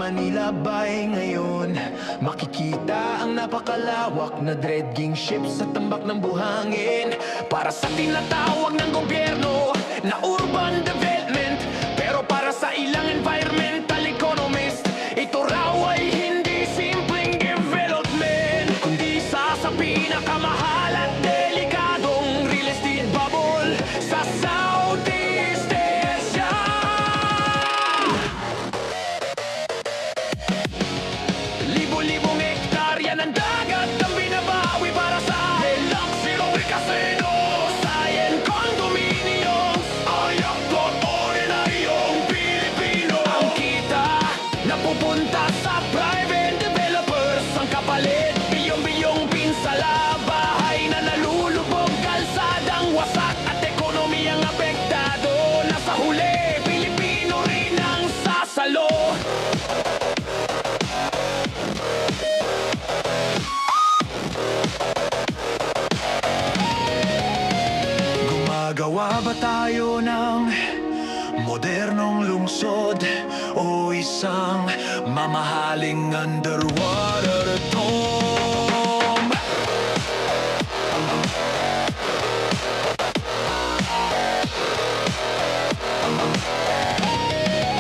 Manila Bay ngayon, makikita ang napakalawak na dredging ship sa tambak ng buhangin. Para sa tinatawag ng gobyerno na urban development, pero para sa ilang environmental economist, ito raw ay hindi simpleng development, kundi isa sa pinakamahal at delikadong real estate bubble sa Southeast Asia. Libo-libong hektarya ng dagat ang binabawi para sa luxury casinos, high-end condominiums, ayakot ordinaryong Pilipino. Ang kita napupunta sa private developers, ang kapalit bilyong-bilyong pinsala, bahay na nalulubog, kalsadang wasak at ekonomiyang apektado. Nasa huli, Pilipino rin ang sasalo. Gumagawa ba tayo ng modernong lungsod o isang mamahaling underwater tomb?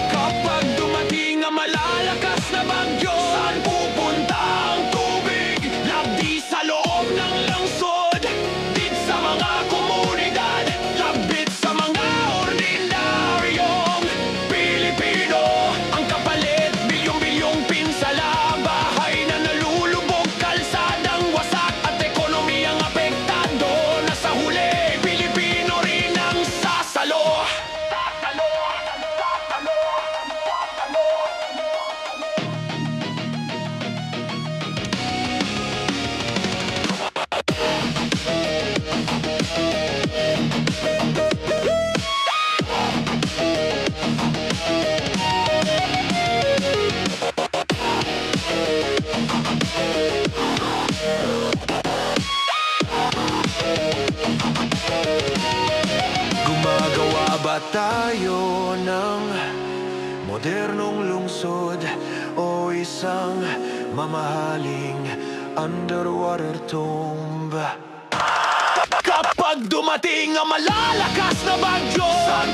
Kapag dumating ang malalakas na bagyo, saan pupunta ang tubig? Labdi sa loob ng lungsod, dit sa mga komunidad, labit sa mga ordinaryong Pilipino. Ang kapalit, bilyong-bilyong pinsala, bahay na nalulubog, kalsadang wasak at ekonomiyang apektado. Nasa huli, Pilipino rin ang sasalo. Gumagawa ba tayo ng modernong lungsod o isang mamahaling underwater tomb? Kapag dumating ang malalakas na bagyo, saan